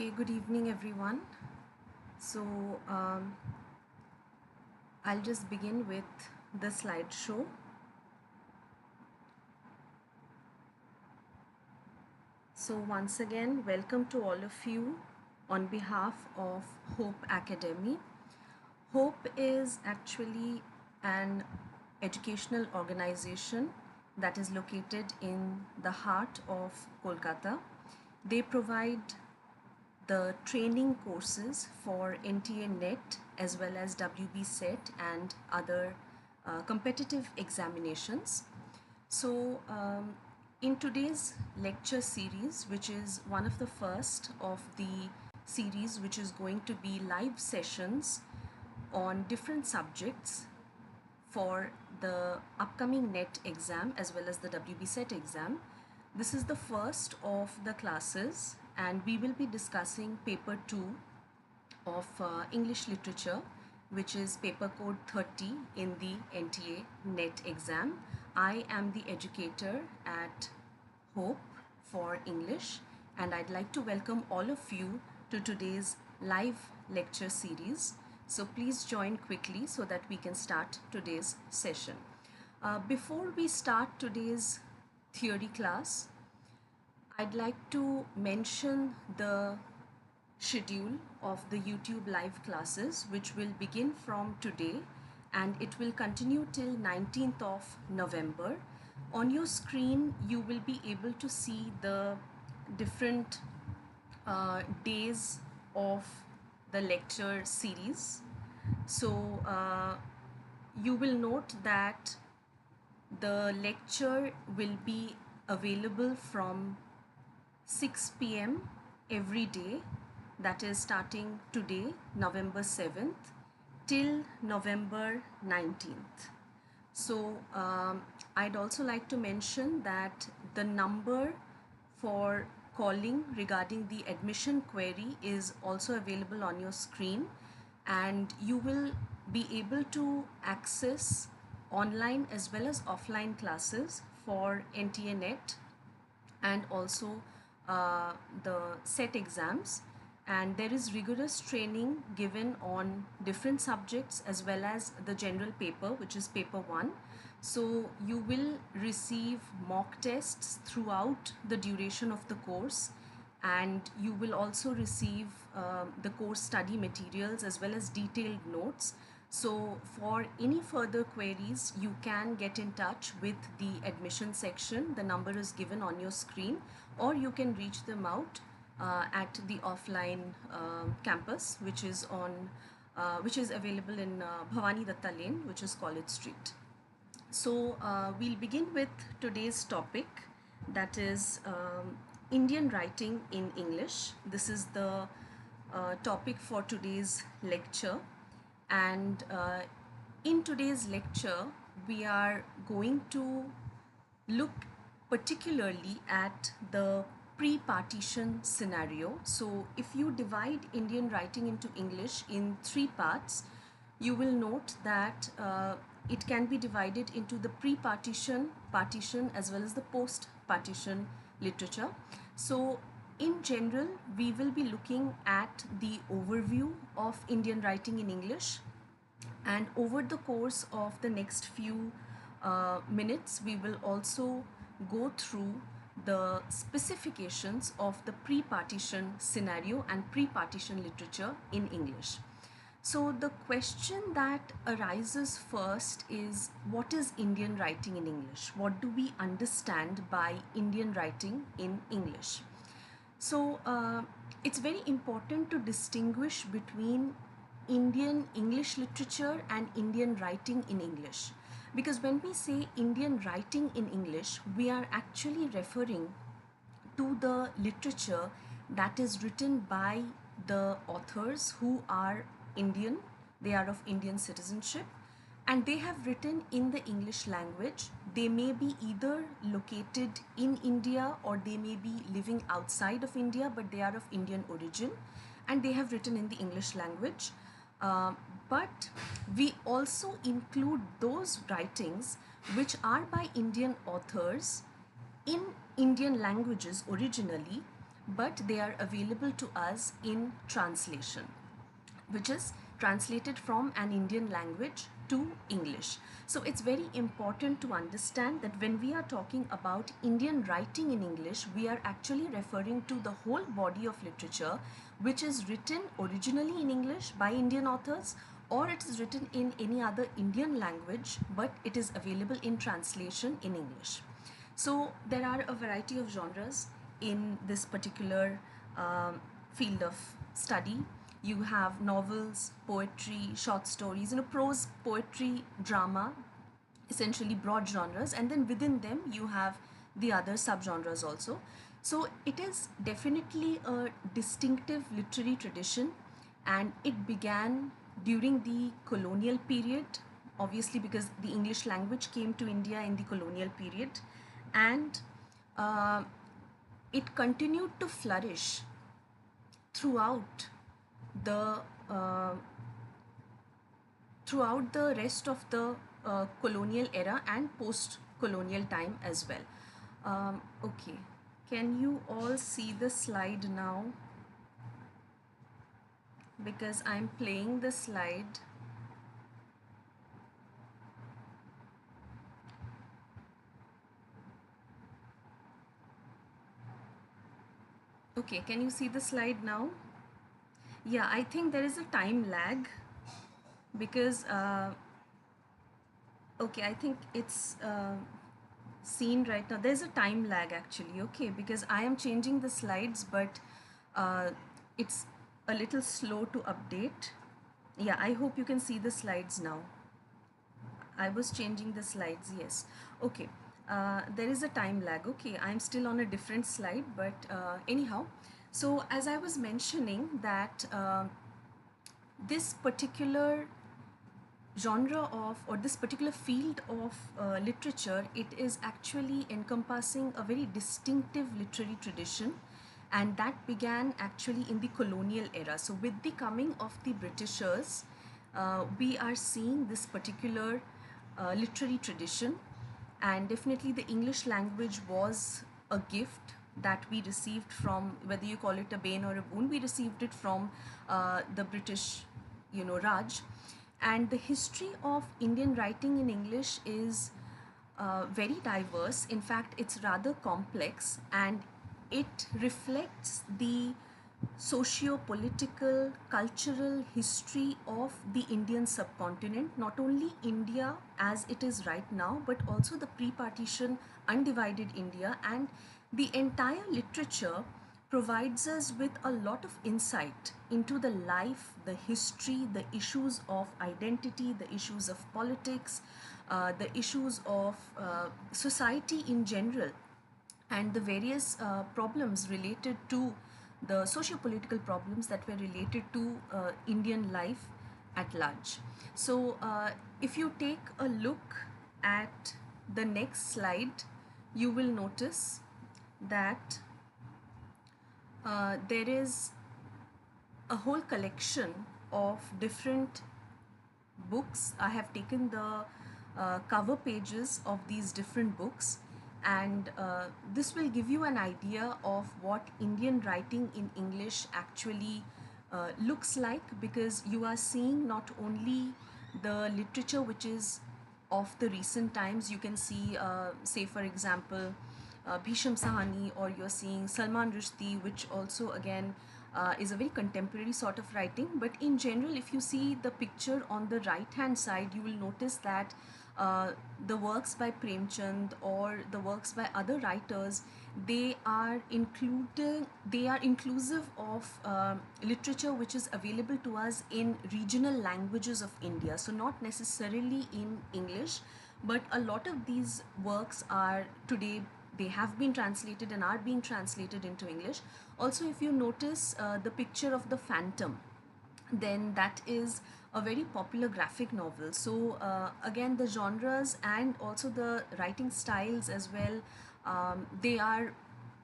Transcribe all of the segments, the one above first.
Okay, good evening, everyone. So, I'll just begin with the slideshow. So, once again, welcome to all of you on behalf of Hope Academy. Hope is actually an educational organization that is located in the heart of Kolkata. They provide the training courses for NTA NET as well as WB SET and other competitive examinations. So, in today's lecture series, which is one of the first of the series which is going to be live sessions on different subjects for the upcoming NET exam as well as the WB SET exam. This is the first of the classes, and we will be discussing paper 2 of English literature, which is paper code 30 in the NTA NET exam. I am the educator at Hope for English, and I'd like to welcome all of you to today's live lecture series. So please join quickly so that we can start today's session. Before we start today's theory class, I'd like to mention the schedule of the YouTube live classes, which will begin from today and it will continue till 19th of November. On your screen, you will be able to see the different days of the lecture series. So you will note that the lecture will be available from 6 p.m. every day, that is starting today, November 7th, till November 19th. So I'd also like to mention that the number for calling regarding the admission query is also available on your screen, and you will be able to access online as well as offline classes for NTA NET and also the SET exams, and there is rigorous training given on different subjects as well as the general paper, which is paper 1. So you will receive mock tests throughout the duration of the course, and you will also receive the course study materials as well as detailed notes. So for any further queries, you can get in touch with the admission section. The number is given on your screen, or you can reach them out at the offline campus, which is available in Bhavani Datta Lane, which is College Street. So we'll begin with today's topic, that is Indian writing in English. This is the topic for today's lecture, and in today's lecture we are going to look particularly at the pre-partition scenario. So if you divide Indian writing into English in 3 parts, you will note that it can be divided into the pre-partition, partition as well as the post-partition literature. So in general, we will be looking at the overview of Indian writing in English, and over the course of the next few minutes, we will also go through the specifications of the pre-partition scenario and pre-partition literature in English. So the question that arises first is, what is Indian writing in English? What do we understand by Indian writing in English? So it's very important to distinguish between Indian English literature and Indian writing in English, because when we say Indian writing in English, we are actually referring to the literature that is written by the authors who are Indian, they are of Indian citizenship, and they have written in the English language. They may be either located in India or they may be living outside of India, but they are of Indian origin and they have written in the English language. But we also include those writings which are by Indian authors in Indian languages originally, but they are available to us in translation, which is translated from an Indian language to English. So it's very important to understand that when we are talking about Indian writing in English, we are actually referring to the whole body of literature which is written originally in English by Indian authors, or it is written in any other Indian language but it is available in translation in English. So there are a variety of genres in this particular field of study. You have novels, poetry, short stories, prose, poetry, drama, essentially broad genres, and then within them you have the other subgenres also. So it is definitely a distinctive literary tradition, and it began during the colonial period, obviously because the English language came to India in the colonial period, and uh, it continued to flourish throughout the uh, throughout the rest of the colonial era and post-colonial time as well. Okay, can you all see the slide now? Because I'm playing the slide. Okay, can you see the slide now? Yeah, I think there is a time lag because okay, I think it's seen right now. There's a time lag actually, okay, because I am changing the slides, but uh, it's a little slow to update. Yeah, I hope you can see the slides now. I was changing the slides, yes. Okay, there is a time lag. Okay, I'm still on a different slide, but anyhow, so as I was mentioning that this particular genre of, or this particular field of literature, it is actually encompassing a very distinctive literary tradition, and that began actually in the colonial era. So with the coming of the Britishers, we are seeing this particular literary tradition, and definitely the English language was a gift that we received from, whether you call it a bane or a boon, we received it from the British, Raj. And the history of Indian writing in English is very diverse. In fact, it's rather complex, and it reflects the socio-political, cultural history of the Indian subcontinent, not only India as it is right now, but also the pre-partition undivided India, and the entire literature provides us with a lot of insight into the life, the history, the issues of identity, the issues of politics, the issues of society in general, and the various problems related to the socio-political problems that were related to Indian life at large. So if you take a look at the next slide, you will notice that there is a whole collection of different books. I have taken the cover pages of these different books, and this will give you an idea of what Indian writing in English actually looks like, because you are seeing not only the literature which is of the recent times. You can see, say for example, Bhisham Sahani, or you're seeing Salman Rushdie, which also again is a very contemporary sort of writing. But in general, if you see the picture on the right hand side, you will notice that the works by Premchand or the works by other writers, they are inclusive of literature which is available to us in regional languages of India. So not necessarily in English, but a lot of these works are today, they have been translated and are being translated into English. Also, if you notice the picture of the Phantom, then that is a very popular graphic novel. So again, the genres and also the writing styles as well, they are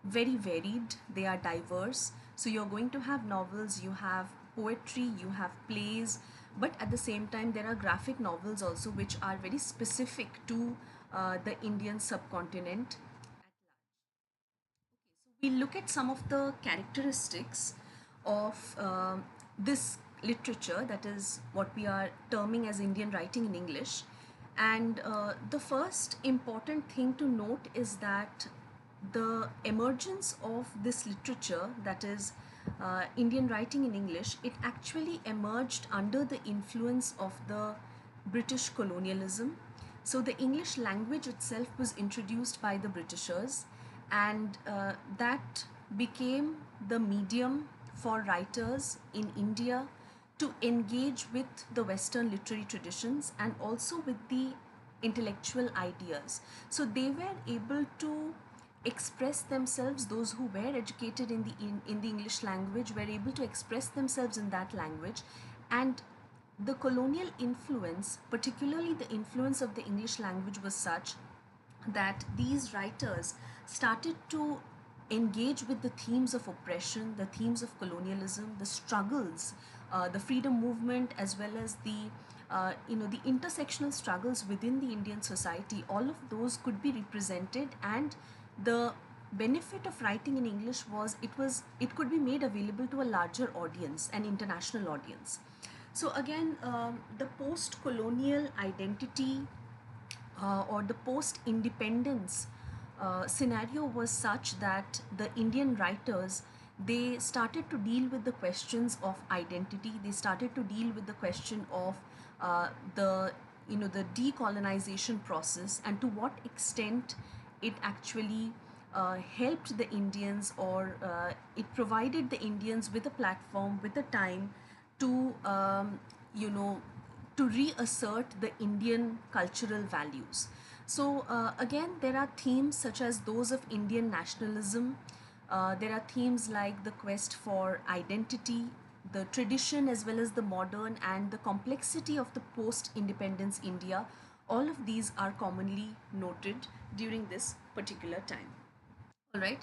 very varied, they are diverse. So you're going to have novels, you have poetry, you have plays, but at the same time there are graphic novels also which are very specific to the Indian subcontinent. we look at some of the characteristics of this literature, that is what we are terming as Indian writing in English. And the first important thing to note is that the emergence of this literature, that is Indian writing in English, it actually emerged under the influence of the British colonialism. So the English language itself was introduced by the Britishers, and that became the medium for writers in India to engage with the Western literary traditions and also with the intellectual ideas. So they were able to express themselves. Those who were educated in the English language were able to express themselves in that language. And the colonial influence, particularly the influence of the English language, was such that these writers started to engage with the themes of oppression, the themes of colonialism, the struggles, the freedom movement, as well as the intersectional struggles within the Indian society. All of those could be represented, and the benefit of writing in English it could be made available to a larger audience, an international audience. So again, the post-colonial identity or the post-independence scenario was such that the Indian writers, they started to deal with the questions of identity. They started to deal with the question of the decolonization process, and to what extent it actually helped the Indians, or it provided the Indians with a platform, with a time to you know to reassert the Indian cultural values. So again, there are themes such as those of Indian nationalism. There are themes like the quest for identity, the tradition as well as the modern, and the complexity of the post-independence India. All of these are commonly noted during this particular time. All right.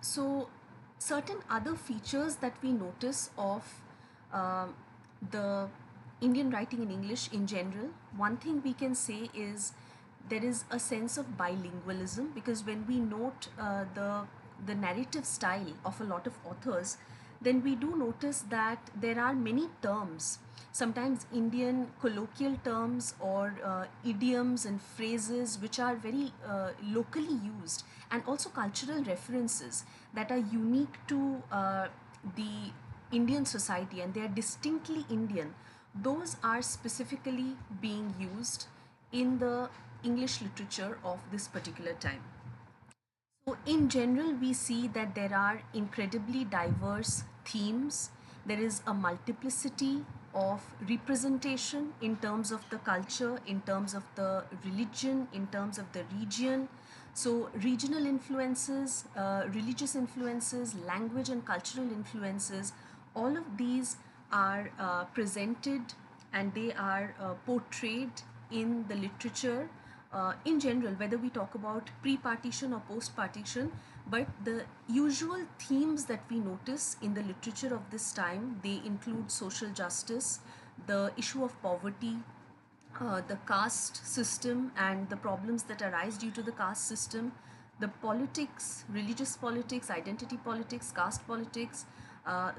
So, certain other features that we notice of uh, the Indian writing in English in general, one thing we can say is there is a sense of bilingualism, because when we note the narrative style of a lot of authors, then we do notice that there are many terms, sometimes Indian colloquial terms or idioms and phrases which are very locally used, and also cultural references that are unique to the Indian society, and they are distinctly Indian. Those are specifically being used in the English literature of this particular time. So, in general, we see that there are incredibly diverse themes. There is a multiplicity of representation in terms of the culture, in terms of the religion, in terms of the region. So, regional influences, religious influences, language and cultural influences, all of these are presented, and they are portrayed in the literature in general, whether we talk about pre-partition or post-partition. But the usual themes that we notice in the literature of this time, they include social justice, the issue of poverty, the caste system and the problems that arise due to the caste system, the politics, religious politics, identity politics, caste politics,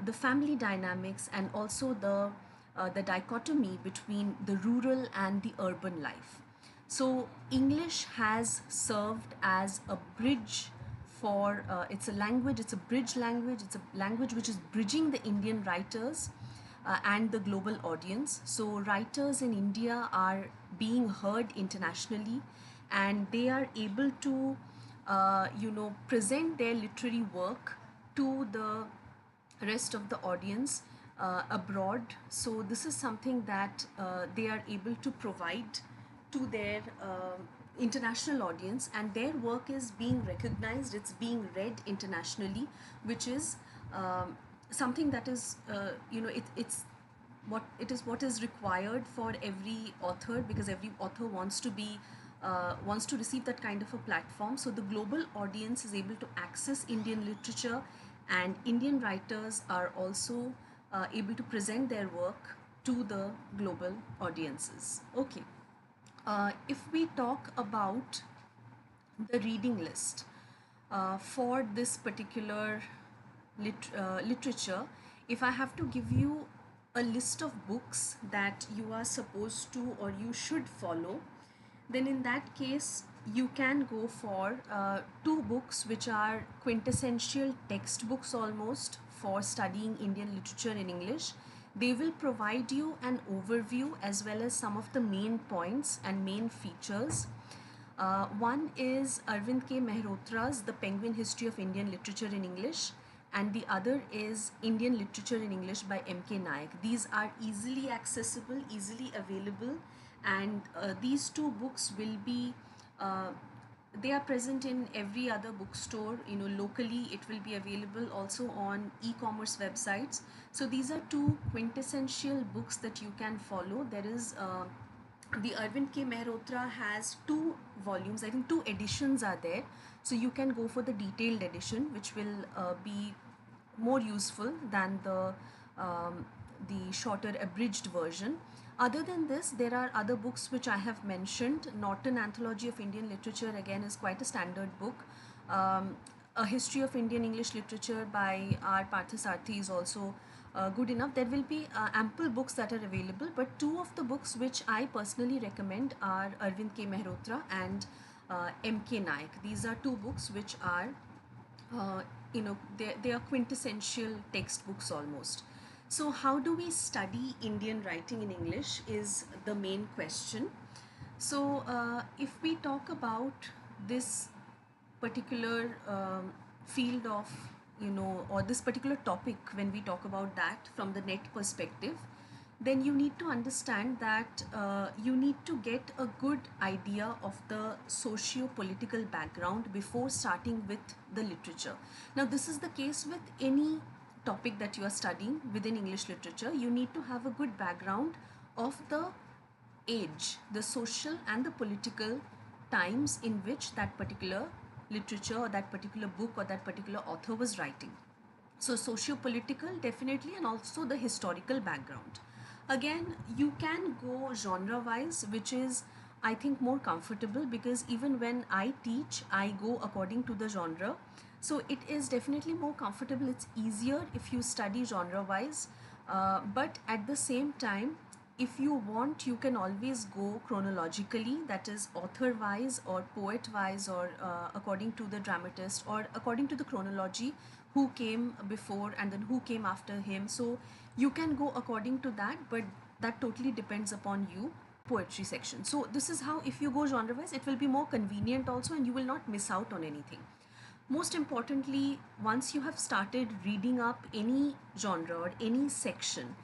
the family dynamics, and also the dichotomy between the rural and the urban life. So English has served as a bridge for it's a language, it's a bridge language, it's a language which is bridging the Indian writers and the global audience. So writers in India are being heard internationally, and they are able to present their literary work to the rest of the audience abroad. So this is something that they are able to provide to their international audience, and their work is being recognized, it's being read internationally, which is something that is what is required for every author, because every author wants to receive that kind of a platform. So the global audience is able to access Indian literature, and Indian writers are also able to present their work to the global audiences. Okay. If we talk about the reading list, for this particular literature, if I have to give you a list of books that you are supposed to or you should follow, then in that case you can go for two books which are quintessential textbooks almost for studying Indian literature in English. They will provide you an overview as well as some of the main points and main features. One is Arvind K. Mehrotra's The Penguin History of Indian Literature in English, and the other is Indian Literature in English by M.K. Nayak. These are easily accessible, easily available, and these two books will be uh, they are present in every other bookstore. Locally it will be available also on e-commerce websites. So these are two quintessential books that you can follow. There is the Arvind K. Mehrotra has two volumes. I think two editions are there. So you can go for the detailed edition, which will be more useful than the shorter abridged version. Other than this, there are other books which I have mentioned. Norton Anthology of Indian Literature again is quite a standard book. A History of Indian English Literature by R. Parthasarthi is also good enough. There will be ample books that are available, but two of the books which I personally recommend are Arvind K. Mehrotra and M.K. Nayak. These are two books which are they are quintessential textbooks almost. So how do we study Indian writing in English is the main question. So if we talk about this particular field of or this particular topic, when we talk about that from the net perspective, then you need to understand that you need to get a good idea of the socio-political background before starting with the literature. Now this is the case with any topic that you are studying within English literature. You need to have a good background of the age, the social and the political times in which that particular literature or that particular book or that particular author was writing. So socio-political definitely, and also the historical background. Again, you can go genre wise, which is I think more comfortable, because even when I teach I go according to the genre. So it is definitely more comfortable, it's easier if you study genre wise, but at the same time, if you want, you can always go chronologically, that is author wise or poet wise, or according to the dramatist or according to the chronology, who came before and then who came after him. So you can go according to that, but that totally depends upon you. Poetry section. So this is how, if you go genre wise, it will be more convenient also, and you will not miss out on anything. Most importantly, once you have started reading up any genre or any section,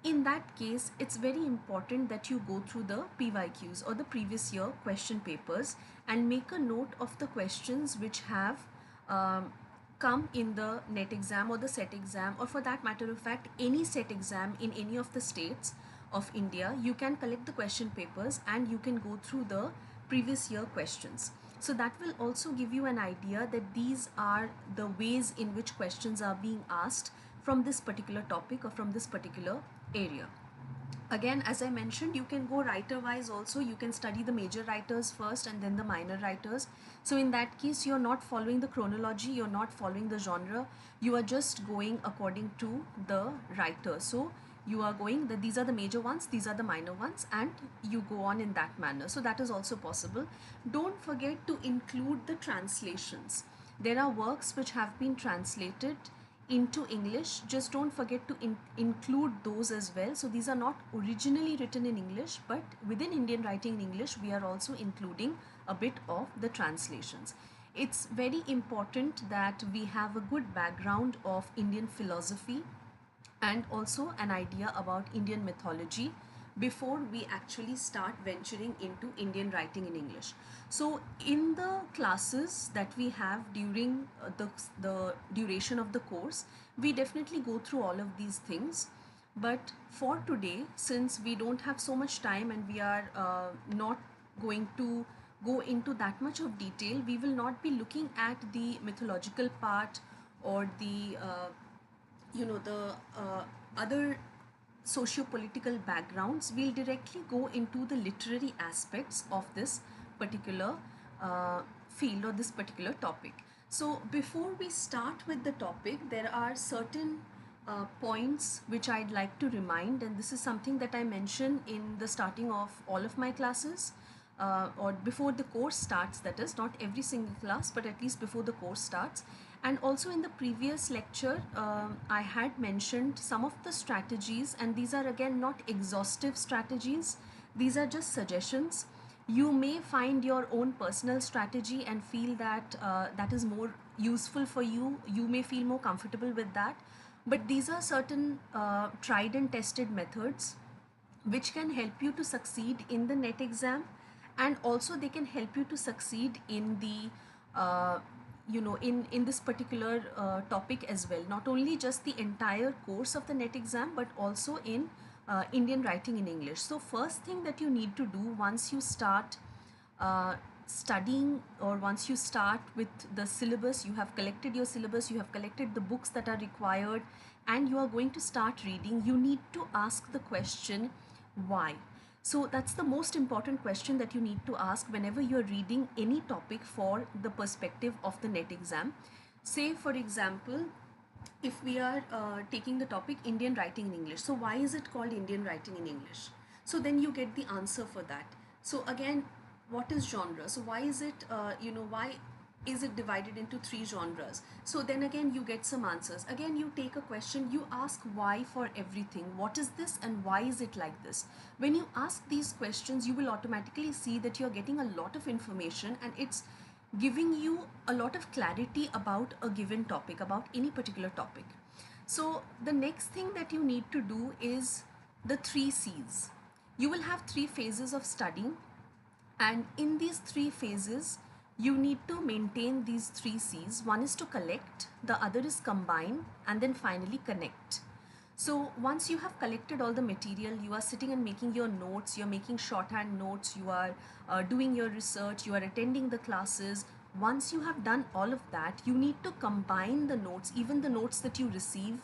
in that case, it's very important that you go through the PYQs or the previous year question papers and make a note of the questions which have um, come in the NET exam or the SET exam, or for that matter of fact, any SET exam in any of the states of India. You can collect the question papers and you can go through the previous year questions. So that will also give you an idea that these are the ways in which questions are being asked from this particular topic or from this particular area. Again, as I mentioned, you can go writer wise also. You can study the major writers first and then the minor writers. So in that case, you're not following the chronology, you're not following the genre, you are just going according to the writer. So you are going that these are the major ones, these are the minor ones, and you go on in that manner. So that is also possible. Don't forget to include the translations. There are works which have been translated into English. Just don't forget to include those as well. So these are not originally written in English, but within Indian writing in English, we are also including a bit of the translations. It's very important that we have a good background of Indian philosophy and also an idea about Indian mythology before we actually start venturing into Indian writing in English. So in the classes that we have during the duration of the course, we definitely go through all of these things. But for today, since we don't have so much time and we are not going to go into that much of detail, we will not be looking at the mythological part or the the other socio-political backgrounds. We'll directly go into the literary aspects of this particular field or this particular topic. So, before we start with the topic, there are certain points which I'd like to remind, and this is something that I mention in the starting of all of my classes, or before the course starts, that is, not every single class, but at least before the course starts. And also in the previous lecture, I had mentioned some of the strategies, and these are again not exhaustive strategies, these are just suggestions. You may find your own personal strategy and feel that that is more useful for you. You may feel more comfortable with that. But these are certain tried and tested methods which can help you to succeed in the net exam, and also they can help you to succeed in the in this particular topic as well, not only just the entire course of the net exam but also in Indian writing in English. So first thing that you need to do once you start uh, studying, or once you start with the syllabus, you have collected your syllabus, you have collected the books that are required, and you are going to start reading, you need to ask the question, why? So that's the most important question that you need to ask whenever you're reading any topic for the perspective of the net exam. Say, for example, if we are taking the topic Indian writing in English, so why is it called Indian writing in English? So then you get the answer for that. So again, what is genre? So why is it, why is it divided into three genres? So then again, you get some answers. Again, you take a question, you ask why for everything. What is this and why is it like this? When you ask these questions, you will automatically see that you're getting a lot of information, and it's giving you a lot of clarity about a given topic, about any particular topic. So the next thing that you need to do is the 3 C's. You will have 3 phases of studying, and in these 3 phases, you need to maintain these 3 C's. One is to collect, the other is combine, and then finally connect. So once you have collected all the material, you are sitting and making your notes, you're making shorthand notes, you are doing your research, you are attending the classes. Once you have done all of that, you need to combine the notes, even the notes that you receive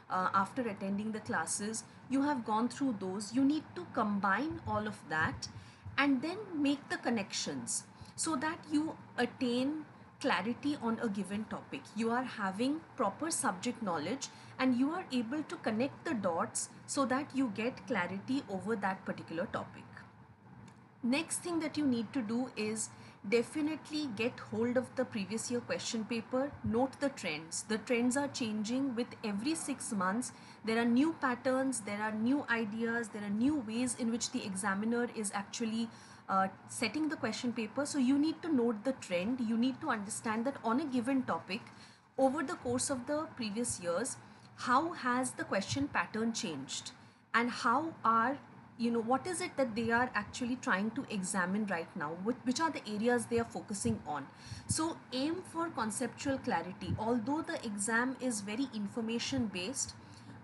after attending the classes. You have gone through those, you need to combine all of that and then make the connections so that you attain clarity on a given topic. You are having proper subject knowledge and you are able to connect the dots so that you get clarity over that particular topic. Next thing that you need to do is definitely get hold of the previous year question paper. Note the trends. The trends are changing with every 6 months. There are new patterns, there are new ideas, there are new ways in which the examiner is actually setting the question paper. So you need to note the trend. You need to understand that on a given topic, over the course of the previous years, how has the question pattern changed, and how are, what is it that they are actually trying to examine right now, which are the areas they are focusing on. So aim for conceptual clarity. Although the exam is very information based,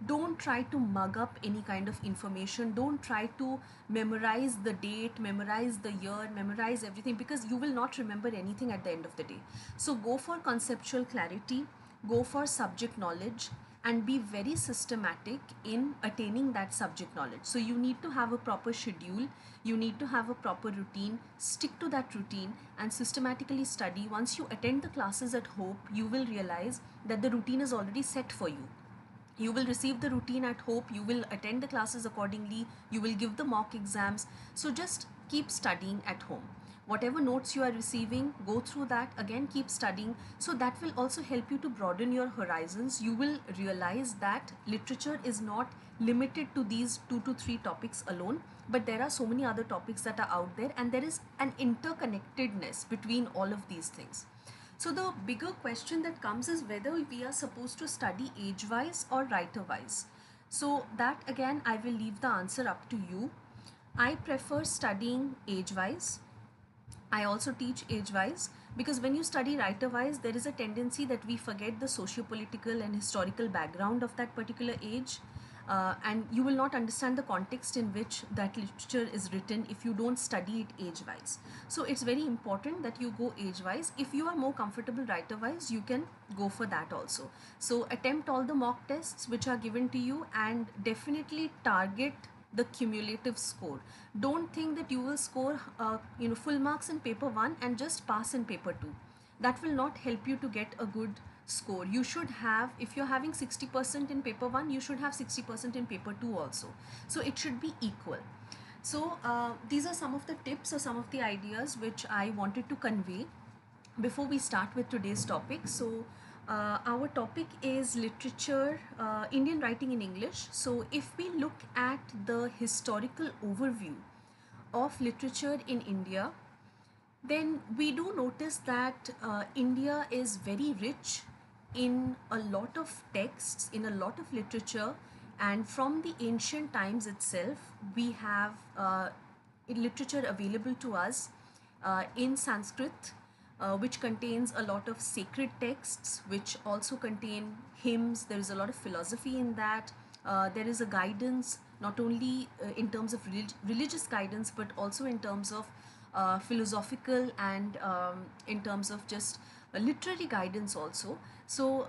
don't try to mug up any kind of information. Don't try to memorize the date, memorize the year, memorize everything, because you will not remember anything at the end of the day. So go for conceptual clarity, go for subject knowledge, and be very systematic in attaining that subject knowledge. So you need to have a proper schedule, you need to have a proper routine, stick to that routine and systematically study. Once you attend the classes at Hope, you will realize that the routine is already set for you. You will receive the routine at Hope, you will attend the classes accordingly, you will give the mock exams. So just keep studying at home. Whatever notes you are receiving, go through that, again keep studying. So that will also help you to broaden your horizons. You will realize that literature is not limited to these 2 to 3 topics alone, but there are so many other topics that are out there, and there is an interconnectedness between all of these things. So the bigger question that comes is whether we are supposed to study age-wise or writer-wise. So that again, I will leave the answer up to you. I prefer studying age-wise. I also teach age-wise, because when you study writer-wise, there is a tendency that we forget the socio-political and historical background of that particular age. And you will not understand the context in which that literature is written if you don't study it age-wise. So it's very important that you go age-wise. If you are more comfortable writer-wise, you can go for that also. So attempt all the mock tests which are given to you, and definitely target the cumulative score. Don't think that you will score full marks in paper 1 and just pass in paper 2. that will not help you to get a good score. You should have, if you're having 60% in paper 1, you should have 60% in paper 2 also. So it should be equal. So these are some of the tips or some of the ideas which I wanted to convey before we start with today's topic. So our topic is literature, Indian writing in English. So if we look at the historical overview of literature in India, then we do notice that India is very rich in a lot of texts, in a lot of literature, and from the ancient times itself, we have literature available to us in Sanskrit, which contains a lot of sacred texts, which also contain hymns. There is a lot of philosophy in that. There is a guidance, not only in terms of religious guidance, but also in terms of philosophical and in terms of just literary guidance also. So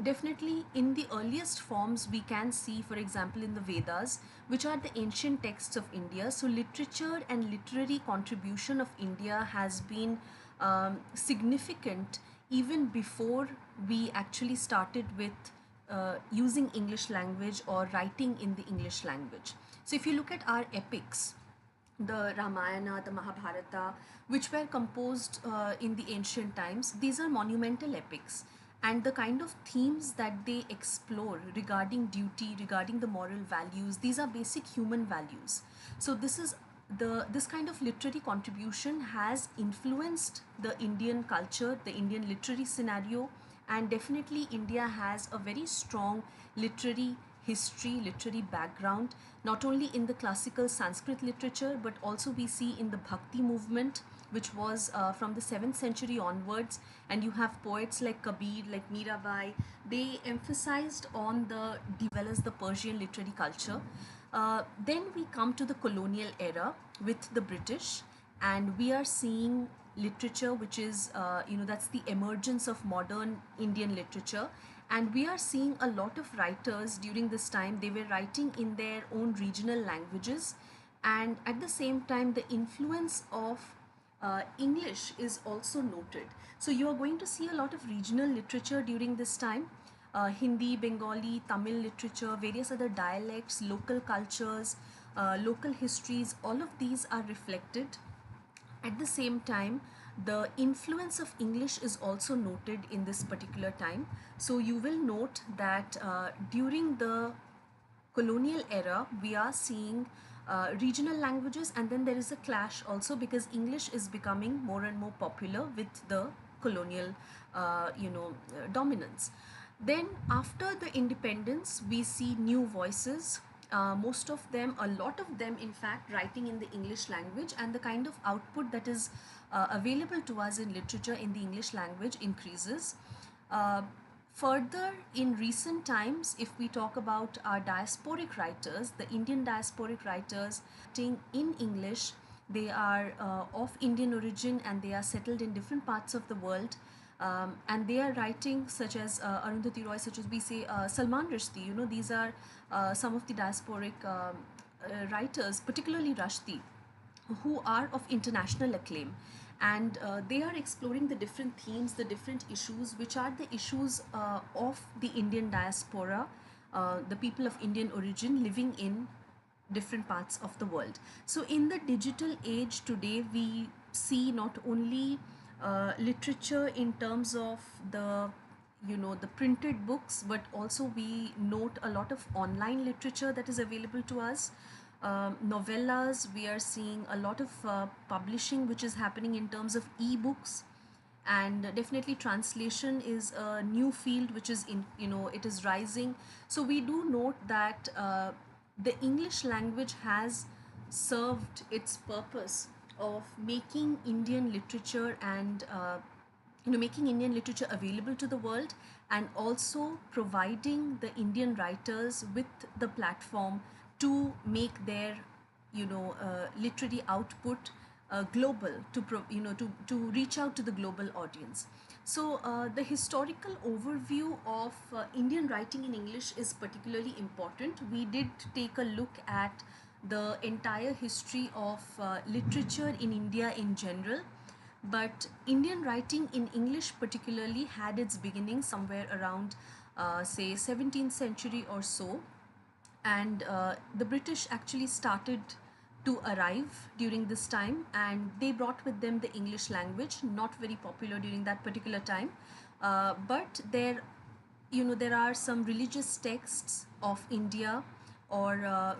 definitely in the earliest forms we can see, for example, in the Vedas, which are the ancient texts of India. So literature and literary contribution of India has been significant even before we actually started with using English language or writing in the English language. So if you look at our epics, the Ramayana, the Mahabharata, which were composed in the ancient times, these are monumental epics. And the kind of themes that they explore regarding duty, regarding the moral values, these are basic human values. So this kind of literary contribution has influenced the Indian culture, the Indian literary scenario, and definitely India has a very strong literary history, literary background, not only in the classical Sanskrit literature, but also we see in the Bhakti movement, which was from the 7th century onwards. And you have poets like Kabir, like Mirabai. They emphasized on the develops the Persian literary culture. Then we come to the colonial era with the British, and we are seeing literature which is, that's the emergence of modern Indian literature. And we are seeing a lot of writers during this time, they were writing in their own regional languages. And at the same time, the influence of English is also noted. So you are going to see a lot of regional literature during this time. Hindi, Bengali, Tamil literature, various other dialects, local cultures, local histories, all of these are reflected. At the same time, the influence of English is also noted in this particular time. So you will note that during the colonial era, we are seeing regional languages, and then there is a clash also because English is becoming more and more popular with the colonial, dominance. Then after the independence, we see new voices. Most of them, a lot of them, in fact, writing in the English language, and the kind of output that is available to us in literature in the English language increases. Uh, Further, in recent times, if we talk about our diasporic writers, the Indian diasporic writers writing in English, they are of Indian origin and they are settled in different parts of the world. And they are writing such as Arundhati Roy, such as we say Salman Rushdie. These are some of the diasporic writers, particularly Rushdie, who are of international acclaim. And they are exploring the different themes, the different issues, which are the issues of the Indian diaspora, the people of Indian origin living in different parts of the world. So in the digital age today, we see not only literature in terms of the printed books, but also we note a lot of online literature that is available to us. Novellas, we are seeing a lot of publishing which is happening in terms of e-books. And definitely translation is a new field which is it is rising. So we do note that the English language has served its purpose of making Indian literature and making Indian literature available to the world, and also providing the Indian writers with the platform to make their literary output global, to reach out to the global audience. So the historical overview of Indian writing in English is particularly important. We did take a look at the entire history of literature in India in general. But Indian writing in English particularly had its beginning somewhere around, say, 17th century or so, and the British actually started to arrive during this time, and they brought with them the English language, not very popular during that particular time, but there are some religious texts of India, or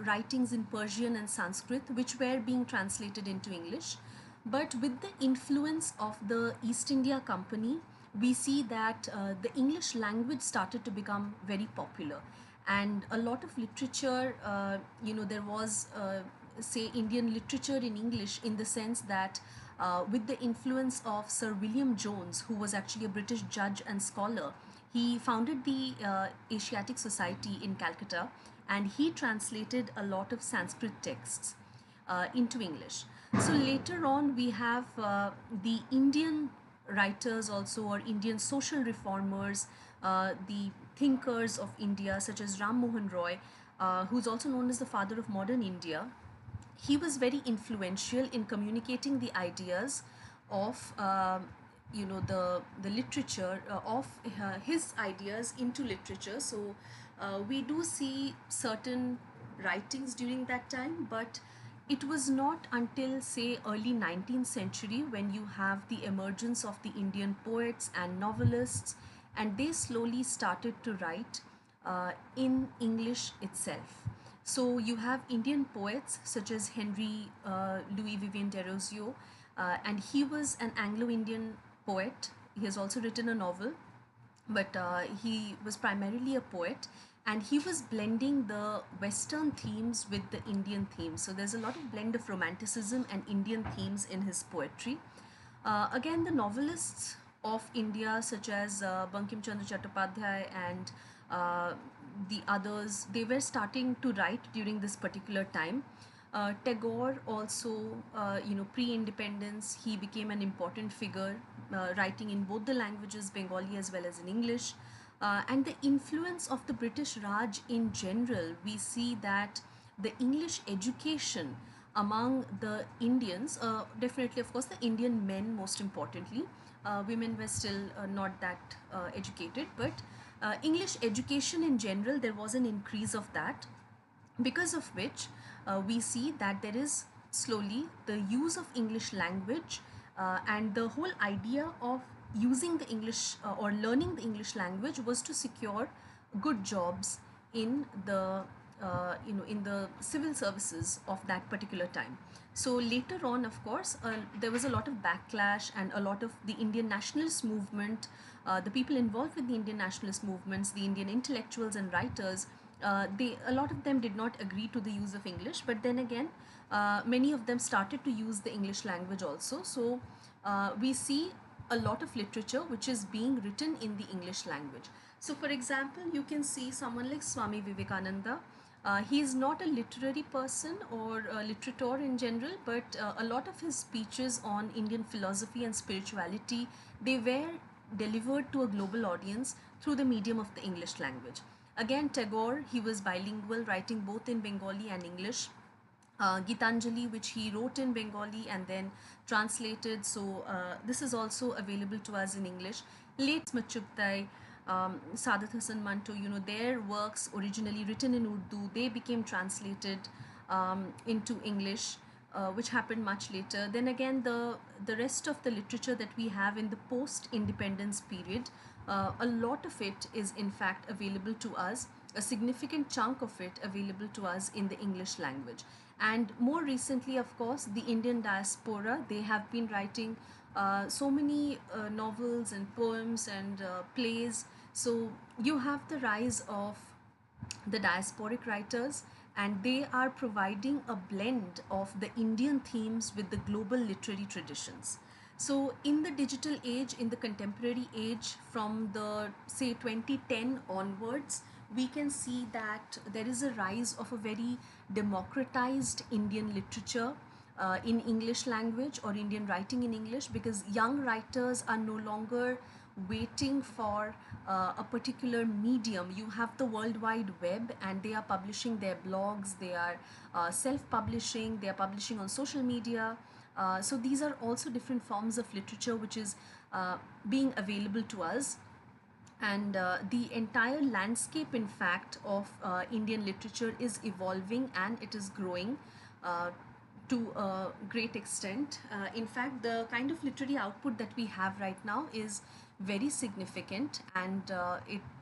writings in Persian and Sanskrit which were being translated into English. But with the influence of the East India Company, we see that the English language started to become very popular. And a lot of literature, there was, say, Indian literature in English, in the sense that with the influence of Sir William Jones, who was actually a British judge and scholar, he founded the Asiatic Society in Calcutta, and he translated a lot of Sanskrit texts into English. So later on, we have the Indian writers also, or Indian social reformers, the thinkers of India, such as Ram Mohan Roy, who's also known as the father of modern India. He was very influential in communicating the ideas of the literature, of his ideas into literature. So we do see certain writings during that time, but it was not until, say, early 19th century when you have the emergence of the Indian poets and novelists, and they slowly started to write in English itself. So you have Indian poets such as Henry Louis Vivian Desrosiers, and he was an Anglo-Indian poet. He has also written a novel, but he was primarily a poet, and he was blending the Western themes with the Indian themes. So there's a lot of blend of romanticism and Indian themes in his poetry. Again, the novelists of India, such as Bankim Chandra Chattopadhyay and the others, they were starting to write during this particular time. Tagore also, pre-independence, he became an important figure, writing in both the languages, Bengali as well as in English. And the influence of the British Raj in general, we see that the English education among the Indians, definitely, of course, the Indian men most importantly, women were still not that educated, but English education in general, there was an increase of that, because of which we see that there is slowly the use of English language, and the whole idea of using the English, or learning the English language, was to secure good jobs in the in the civil services of that particular time. So later on, of course, there was a lot of backlash, and a lot of the Indian nationalist movement, the people involved with the Indian nationalist movements, the Indian intellectuals and writers, a lot of them did not agree to the use of English, but then again, many of them started to use the English language also. So we see a lot of literature which is being written in the English language. So for example, you can see someone like Swami Vivekananda. He is not a literary person or a literator in general, but a lot of his speeches on Indian philosophy and spirituality, they were delivered to a global audience through the medium of the English language. Again, Tagore, he was bilingual, writing both in Bengali and English. Gitanjali, which he wrote in Bengali and then translated. So this is also available to us in English. Late Machuptai, Sadat Hasan Manto, their works originally written in Urdu, they became translated into English, which happened much later. Then again, the rest of the literature that we have in the post-independence period, a lot of it is in fact available to us, a significant chunk of it available to us in the English language. And more recently, of course, the Indian diaspora, they have been writing so many novels and poems and plays. So you have the rise of the diasporic writers, and they are providing a blend of the Indian themes with the global literary traditions. So in the digital age, in the contemporary age, from the, say, 2010 onwards, we can see that there is a rise of a very democratized Indian literature in English language, or Indian writing in English, because young writers are no longer waiting for a particular medium. You have the World Wide Web, and they are publishing their blogs, they are self-publishing, they are publishing on social media. So these are also different forms of literature which is being available to us. And the entire landscape, in fact, of Indian literature is evolving and it is growing uh, to a great extent. In fact, the kind of literary output that we have right now is very significant, and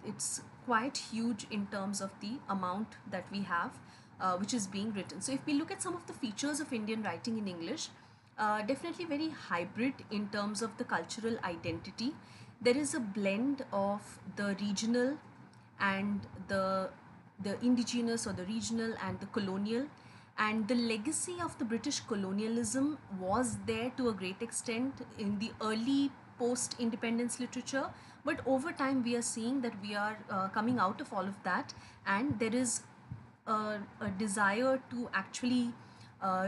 it's quite huge in terms of the amount that we have, which is being written. So if we look at some of the features of Indian writing in English, definitely very hybrid in terms of the cultural identity. There is a blend of the regional and the indigenous, or the regional and the colonial, and the legacy of the British colonialism was there to a great extent in the early post independence literature. But over time we are seeing that we are coming out of all of that, and there is a desire to actually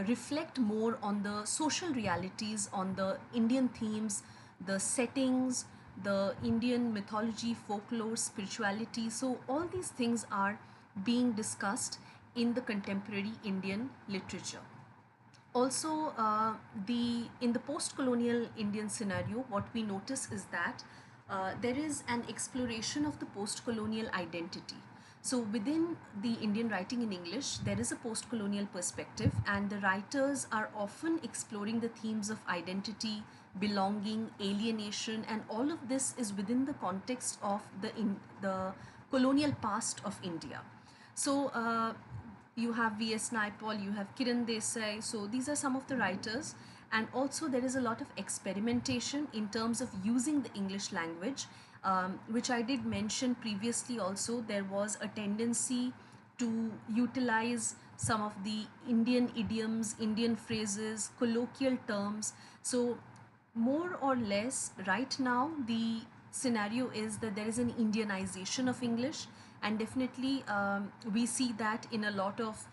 reflect more on the social realities, on the Indian themes, the settings, the Indian mythology, folklore, spirituality. So, all these things are being discussed in the contemporary Indian literature. Also, the in the post-colonial Indian scenario, what we notice is that there is an exploration of the post-colonial identity. So within the Indian writing in English, there is a post-colonial perspective, and the writers are often exploring the themes of identity, belonging, alienation, and all of this is within the context of the colonial past of India. So you have V.S. Naipaul, you have Kiran Desai. So these are some of the writers. And also there is a lot of experimentation in terms of using the English language, which I did mention previously also. There was a tendency to utilize some of the Indian idioms, Indian phrases, colloquial terms. So more or less right now the scenario is that there is an Indianization of English, and definitely we see that in a lot of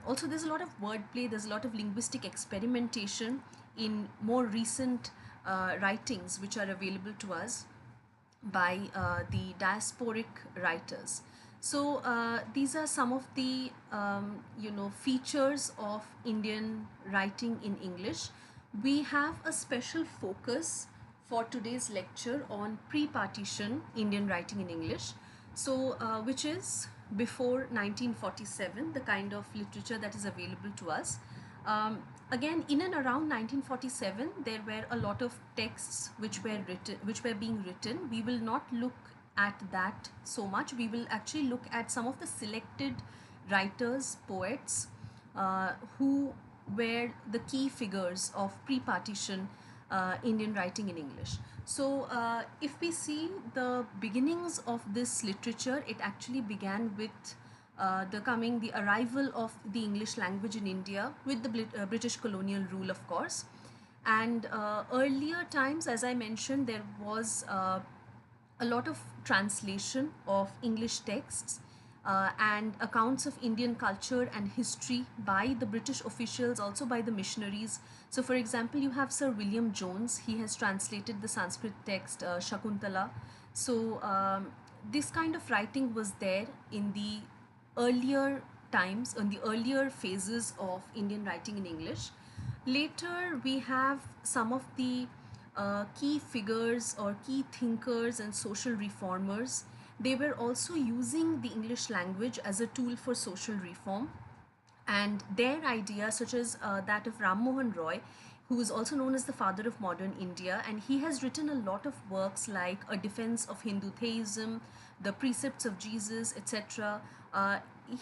also there's a lot of wordplay, there's a lot of linguistic experimentation in more recent writings which are available to us by the diasporic writers. So these are some of the features of Indian writing in English. We have a special focus for today's lecture on pre-partition Indian writing in English. So which is before 1947, the kind of literature that is available to us. Again, in and around 1947, there were a lot of texts which were being written. We will not look at that so much. We will actually look at some of the selected writers, poets, who were the key figures of pre-partition Indian writing in English. So if we see the beginnings of this literature, it actually began with the arrival of the English language in India with the British colonial rule, of course. And earlier times, as I mentioned, there was a lot of translation of English texts and accounts of Indian culture and history by the British officials, also by the missionaries. So, for example, you have Sir William Jones. He has translated the Sanskrit text Shakuntala. So, this kind of writing was there in the earlier times, in the earlier phases of Indian writing in English. Later, we have some of the key figures or key thinkers and social reformers. They were also using the English language as a tool for social reform, and their ideas, such as that of Ram Mohan Roy, who is also known as the father of modern India, and he has written a lot of works like A Defense of Hindu Theism, The Precepts of Jesus, etc.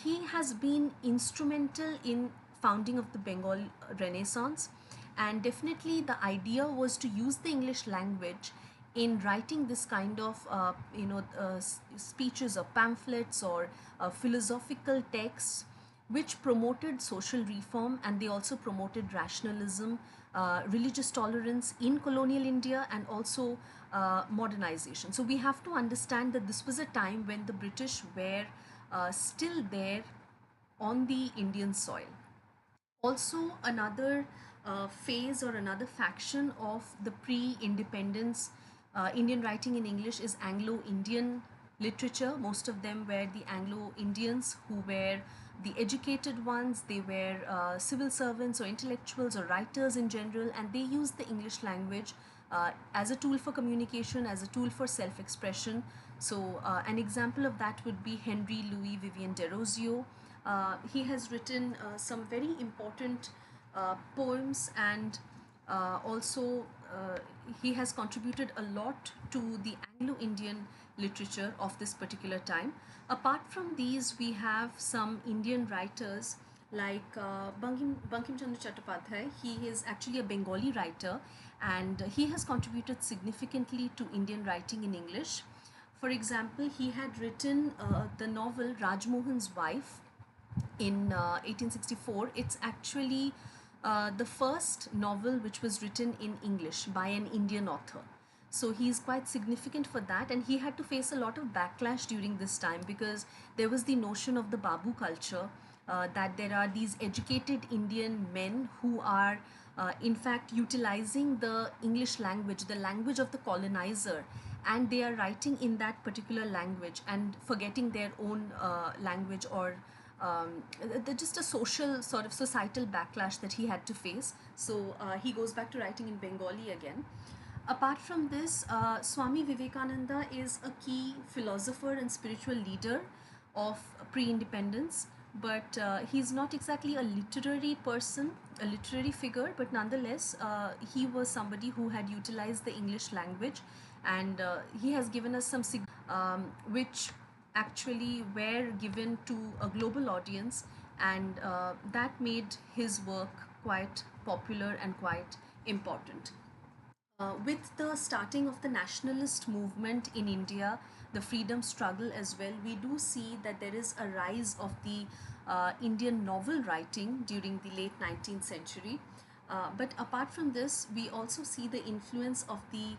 He has been instrumental in founding of the Bengal Renaissance, and definitely the idea was to use the English language in writing this kind of speeches or pamphlets or philosophical texts which promoted social reform, and they also promoted rationalism, religious tolerance in colonial India, and also modernization. So we have to understand that this was a time when the British were still there on the Indian soil. Also, another phase or another faction of the pre-independence Indian writing in English is Anglo-Indian literature. Most of them were the Anglo-Indians who were the educated ones. They were civil servants or intellectuals or writers in general, and they used the English language as a tool for communication, as a tool for self-expression. So, an example of that would be Henry Louis Vivian Desrosiers. He has written some very important poems, and also he has contributed a lot to the Anglo-Indian literature of this particular time. Apart from these, we have some Indian writers like Bankim Chandra Chattopadhyay. He is actually a Bengali writer, and he has contributed significantly to Indian writing in English. For example, he had written the novel Rajmohan's Wife in 1864. It's actually the first novel which was written in English by an Indian author. So he's quite significant for that, and he had to face a lot of backlash during this time because there was the notion of the Babu culture, that there are these educated Indian men who are in fact utilizing the English language, the language of the colonizer, and they are writing in that particular language and forgetting their own language, or just a social sort of societal backlash that he had to face. So he goes back to writing in Bengali again. Apart from this, Swami Vivekananda is a key philosopher and spiritual leader of pre-independence, but he's not exactly a literary person, a literary figure, but nonetheless, he was somebody who had utilized the English language, and he has given us some which actually were given to a global audience, and that made his work quite popular and quite important. With the starting of the nationalist movement in India, the freedom struggle as well, we do see that there is a rise of the Indian novel writing during the late 19th century. But apart from this, we also see the influence of the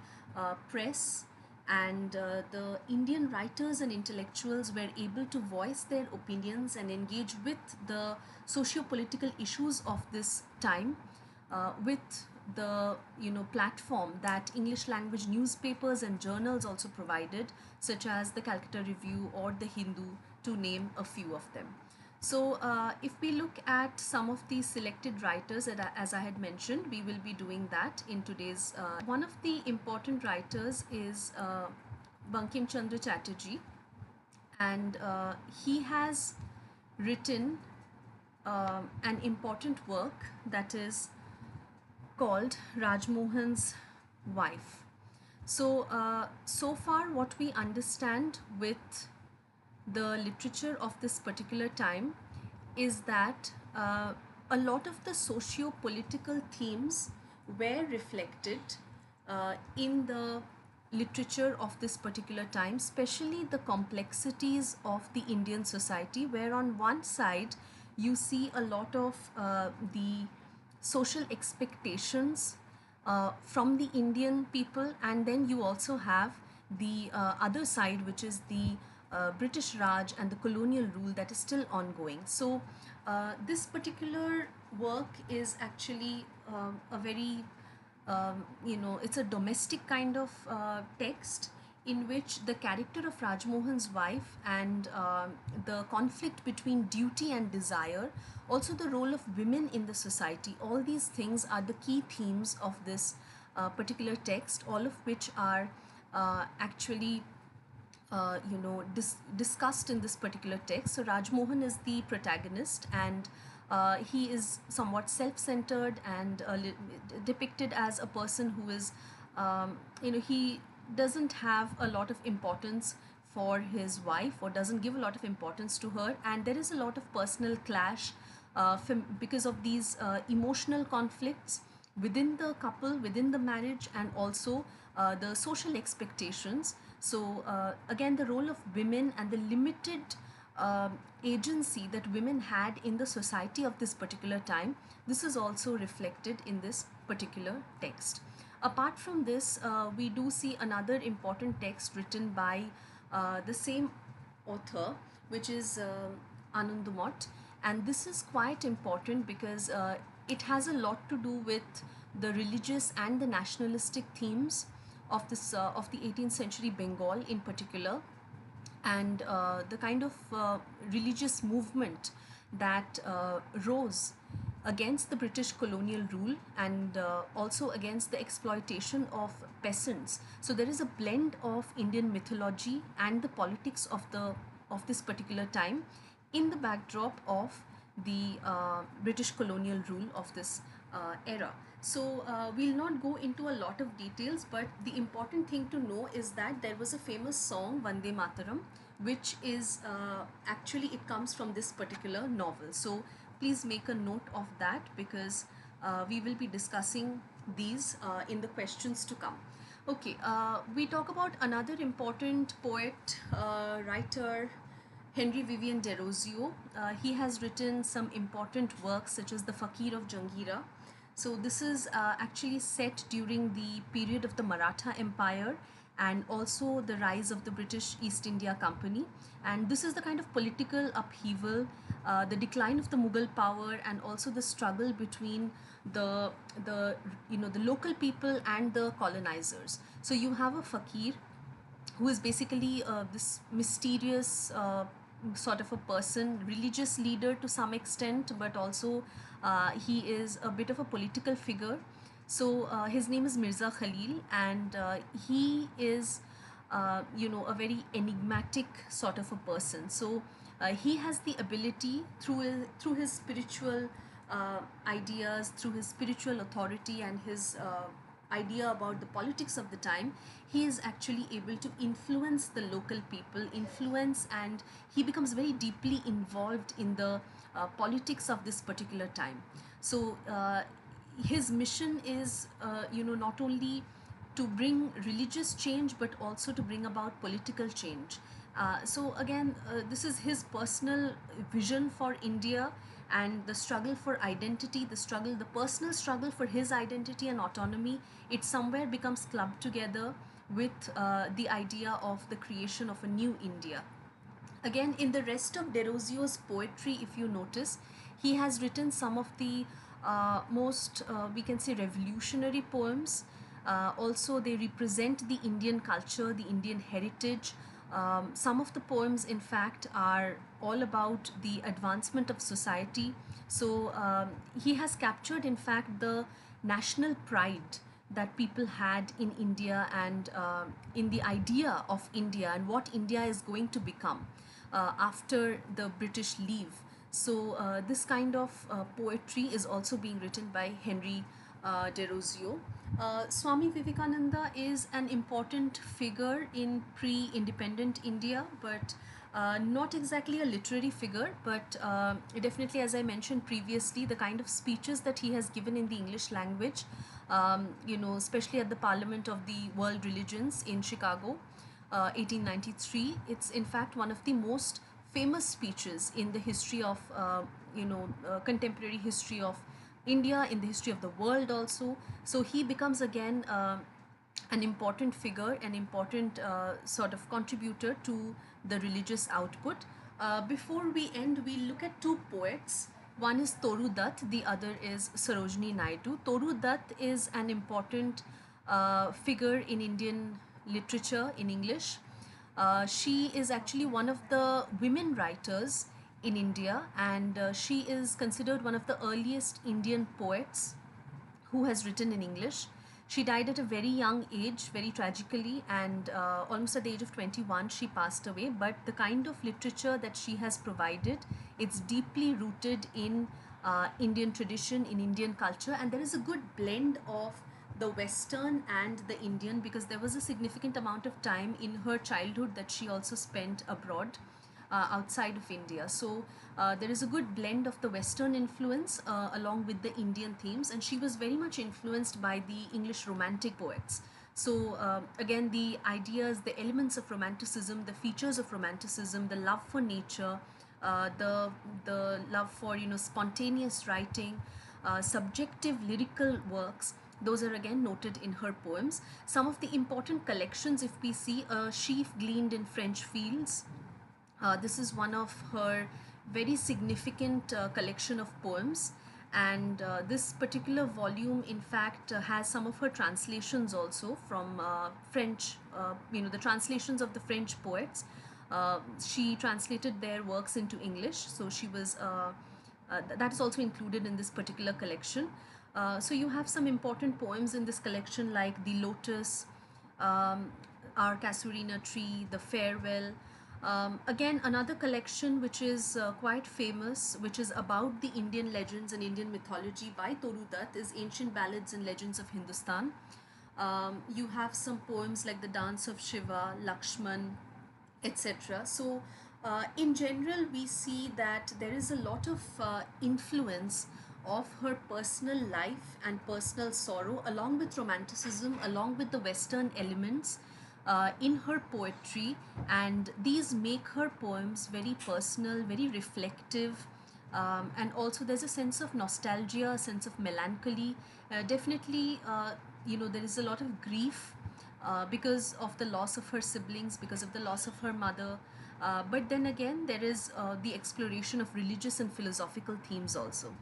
press, and the Indian writers and intellectuals were able to voice their opinions and engage with the socio-political issues of this time with the platform that English language newspapers and journals also provided, such as the Calcutta Review or the Hindu, to name a few of them. So if we look at some of these selected writers that as I had mentioned, we will be doing that in today's one of the important writers is Bankim Chandra Chatterjee, and he has written an important work that is called Rajmohan's Wife. So, so far, what we understand with the literature of this particular time is that a lot of the socio-political themes were reflected in the literature of this particular time, especially the complexities of the Indian society, where on one side you see a lot of the social expectations from the Indian people, and then you also have the other side, which is the British Raj and the colonial rule that is still ongoing. So, this particular work is actually a very it's a domestic kind of text in which the character of Rajmohan's wife and the conflict between duty and desire, also the role of women in the society, all these things are the key themes of this particular text, all of which are actually discussed in this particular text. So Rajmohan is the protagonist, and he is somewhat self-centered and depicted as a person who is, he doesn't have a lot of importance for his wife, or doesn't give a lot of importance to her, and there is a lot of personal clash because of these emotional conflicts within the couple, within the marriage, and also the social expectations. So again, the role of women and the limited agency that women had in the society of this particular time, this is also reflected in this particular text. Apart from this, we do see another important text written by the same author, which is Anandamott, and this is quite important because it has a lot to do with the religious and the nationalistic themes of the 18th century Bengal in particular, and the kind of religious movement that rose against the British colonial rule, and also against the exploitation of peasants. So there is a blend of Indian mythology and the politics of this particular time in the backdrop of the British colonial rule of this era. So we'll not go into a lot of details, but the important thing to know is that there was a famous song, Vande Mataram, which is actually, it comes from this particular novel. So please make a note of that, because we will be discussing these in the questions to come. Okay, we talk about another important poet, writer, Henry Vivian Derozio. He has written some important works such as The Fakir of Jangira. So this is actually set during the period of the Maratha Empire and also the rise of the British East India Company. And this is the kind of political upheaval, the decline of the Mughal power, and also the struggle between the local people and the colonizers. So you have a fakir who is basically this mysterious sort of a person, religious leader to some extent, but also he is a bit of a political figure. So his name is Mirza Khalil, and he is, a very enigmatic sort of a person. So he has the ability through his spiritual ideas, through his spiritual authority, and his idea about the politics of the time, he is actually able to influence the local people, influence, and he becomes very deeply involved in the politics of this particular time. So his mission is, not only to bring religious change, but also to bring about political change. So again, this is his personal vision for India, and the struggle for identity, the personal struggle for his identity and autonomy, it somewhere becomes clubbed together with the idea of the creation of a new India. Again, in the rest of Derozio's poetry, if you notice, he has written some of the most, we can say, revolutionary poems. Also, they represent the Indian culture, the Indian heritage. Some of the poems, in fact, are all about the advancement of society. So, he has captured, in fact, the national pride that people had in India, and in the idea of India and what India is going to become after the British leave. So this kind of poetry is also being written by Henry Derozio. Swami Vivekananda is an important figure in pre-independent India, but not exactly a literary figure, but definitely, as I mentioned previously, the kind of speeches that he has given in the English language, especially at the Parliament of the World Religions in Chicago, 1893. It's in fact one of the most famous speeches in the history of, contemporary history of India, in the history of the world also. So he becomes again an important figure, an important sort of contributor to the religious output. Before we end, we look at two poets. One is Toru Dutt, the other is Sarojini Naidu. Toru Dutt is an important figure in Indian literature in English. She is actually one of the women writers in India, and she is considered one of the earliest Indian poets who has written in English. She died at a very young age, very tragically, and almost at the age of 21, she passed away. But the kind of literature that she has provided, it's deeply rooted in Indian tradition, in Indian culture, and there is a good blend of the Western and the Indian, because there was a significant amount of time in her childhood that she also spent abroad outside of India. So there is a good blend of the Western influence along with the Indian themes, and she was very much influenced by the English Romantic poets. So again, the ideas, the elements of Romanticism, the features of Romanticism, the love for nature, the love for spontaneous writing, subjective lyrical works. Those are again noted in her poems. Some of the important collections, if we see, A Sheaf Gleaned in French Fields. This is one of her very significant collection of poems. And this particular volume, in fact, has some of her translations also from French, the translations of the French poets. She translated their works into English, so that is also included in this particular collection. So you have some important poems in this collection like The Lotus, um, Our Casuarina Tree, The Farewell. Again, another collection which is quite famous, which is about the Indian legends and Indian mythology by Toru Dutt, is Ancient Ballads and Legends of Hindustan. You have some poems like The Dance of Shiva, Lakshman, etc. So, in general, we see that there is a lot of influence of her personal life and personal sorrow, along with romanticism, along with the Western elements in her poetry, and these make her poems very personal, very reflective. And also there's a sense of nostalgia, a sense of melancholy. Definitely, there is a lot of grief because of the loss of her siblings, because of the loss of her mother. But then again, there is the exploration of religious and philosophical themes also.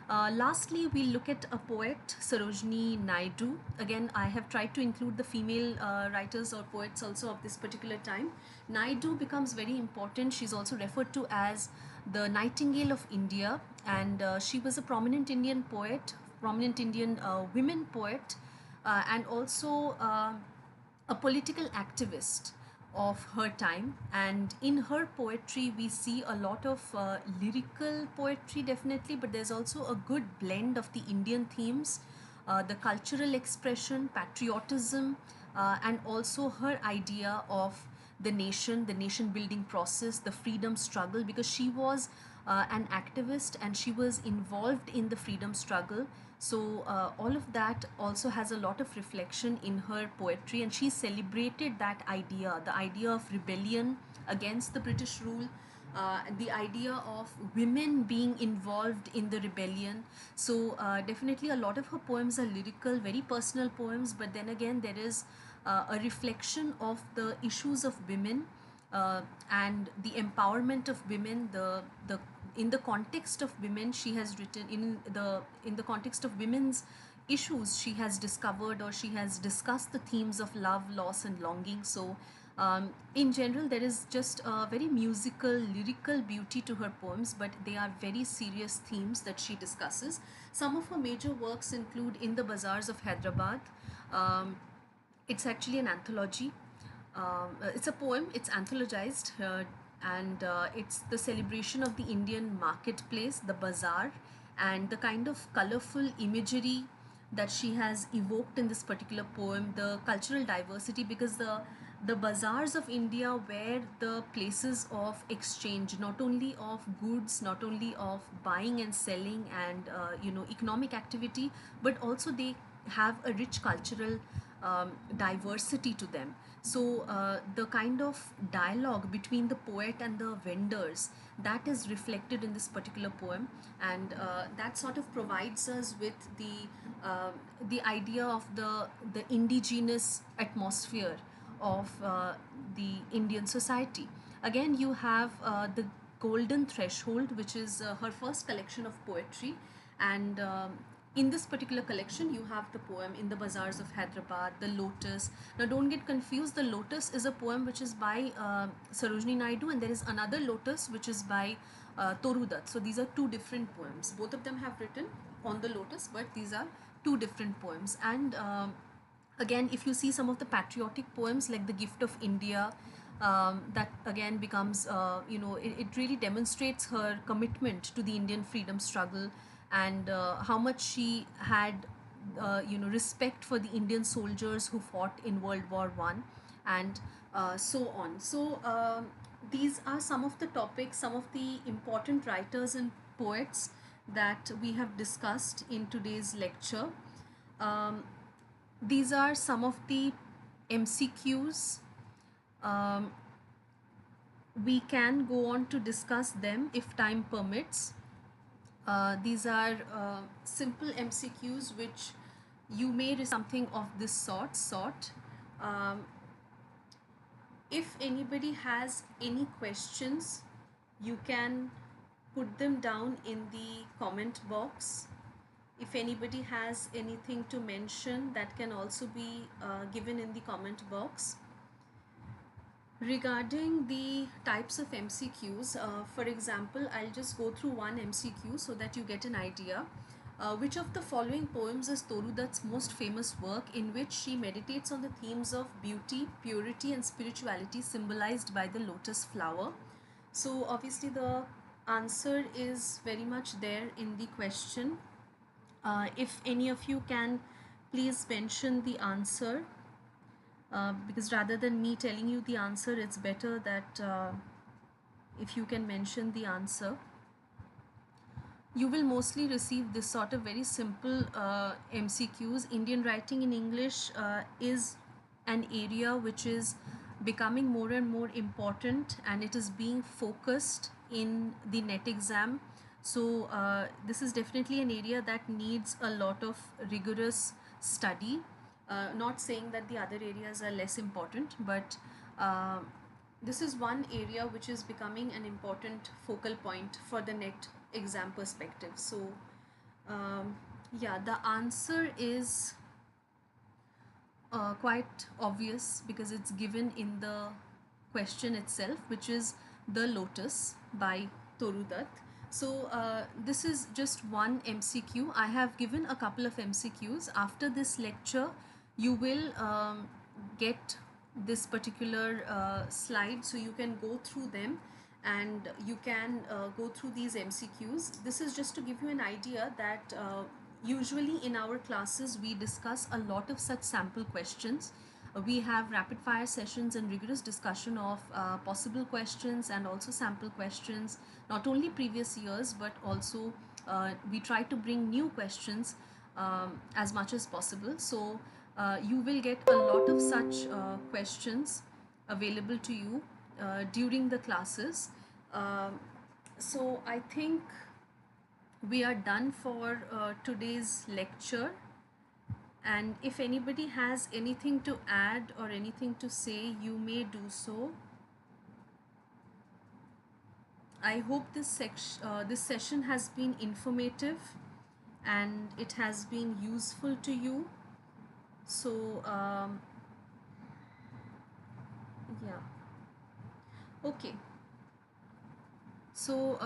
Lastly, we look at a poet, Sarojini Naidu. Again, I have tried to include the female writers or poets also of this particular time. Naidu becomes very important. She's also referred to as the Nightingale of India, and she was a prominent Indian poet, prominent Indian women poet, and also a political activist of her time. And in her poetry we see a lot of lyrical poetry, definitely, but there's also a good blend of the Indian themes, the cultural expression, patriotism, and also her idea of the nation building process, the freedom struggle, because she was an activist and she was involved in the freedom struggle. So all of that also has a lot of reflection in her poetry, and she celebrated that idea, the idea of rebellion against the British rule, the idea of women being involved in the rebellion. So definitely a lot of her poems are lyrical, very personal poems, but then again there is a reflection of the issues of women, and the empowerment of women, the in the context of women. She has written in the context of women's issues, she has discovered or she has discussed the themes of love, loss and longing. So in general, there is just a very musical, lyrical beauty to her poems, but they are very serious themes that she discusses. Some of her major works include In the Bazaars of Hyderabad. um, it's actually an anthology. It's a poem, it's anthologized, and it's the celebration of the Indian marketplace, the bazaar, and the kind of colorful imagery that she has evoked in this particular poem, the cultural diversity, because the bazaars of India were the places of exchange, not only of goods, not only of buying and selling and economic activity, but also they have a rich cultural diversity to them. So the kind of dialogue between the poet and the vendors, that is reflected in this particular poem, and that sort of provides us with the idea of the indigenous atmosphere of the Indian society. Again, you have the Golden Threshold, which is her first collection of poetry, and in this particular collection you have the poem In the Bazaars of Hyderabad, The Lotus. Now don't get confused, The Lotus is a poem which is by Sarojini Naidu, and there is another Lotus which is by Toru Dutt. So these are two different poems. Both of them have written on the lotus, but these are two different poems. And again, if you see some of the patriotic poems like The Gift of India, that again becomes it really demonstrates her commitment to the Indian freedom struggle, and how much she had respect for the Indian soldiers who fought in World War I, and so on. So these are some of the topics, some of the important writers and poets that we have discussed in today's lecture. um, these are some of the MCQs. um, we can go on to discuss them if time permits. These are simple MCQs which you may receive something of this sort. Um, if anybody has any questions, you can put them down in the comment box. If anybody has anything to mention, that can also be given in the comment box. Regarding the types of MCQs, for example, I'll just go through one MCQ so that you get an idea. Which of the following poems is Toru Dutt's most famous work, in which she meditates on the themes of beauty, purity, and spirituality symbolized by the lotus flower? So, obviously, the answer is very much there in the question. If any of you can please mention the answer, because rather than me telling you the answer, it's better that if you can mention the answer. You will mostly receive this sort of very simple MCQs. Indian writing in English is an area which is becoming more and more important, and it is being focused in the net exam. So this is definitely an area that needs a lot of rigorous study. Not saying that the other areas are less important, but uh, this is one area which is becoming an important focal point for the net exam perspective. So um, yeah, the answer is quite obvious because it's given in the question itself, which is The Lotus by Toru Dutt. So this is just one MCQ. I have given a couple of MCQs. After this lecture, you will get this particular slide, so you can go through them and you can go through these MCQs. This is just to give you an idea that usually in our classes we discuss a lot of such sample questions. We have rapid fire sessions and rigorous discussion of possible questions and also sample questions, not only previous years but also we try to bring new questions as much as possible. So you will get a lot of such questions available to you during the classes. Um, so I think we are done for today's lecture, and if anybody has anything to add or anything to say, you may do so. I hope this session has been informative and it has been useful to you. So yeah, okay. So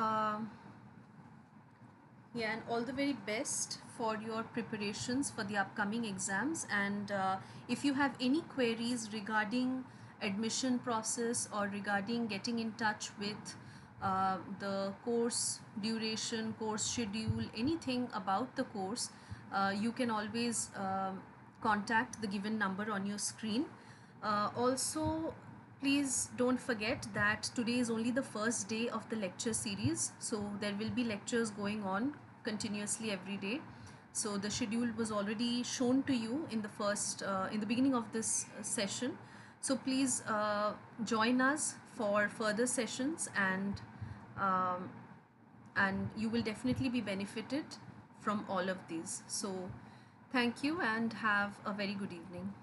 yeah, and all the very best for your preparations for the upcoming exams. And if you have any queries regarding admission process or regarding getting in touch with the course duration, course schedule, anything about the course, you can always contact the given number on your screen. Also, please don't forget that today is only the first day of the lecture series, so there will be lectures going on continuously every day. So the schedule was already shown to you in the beginning of this session. So please join us for further sessions, um, and you will definitely be benefited from all of these. So thank you and have a very good evening.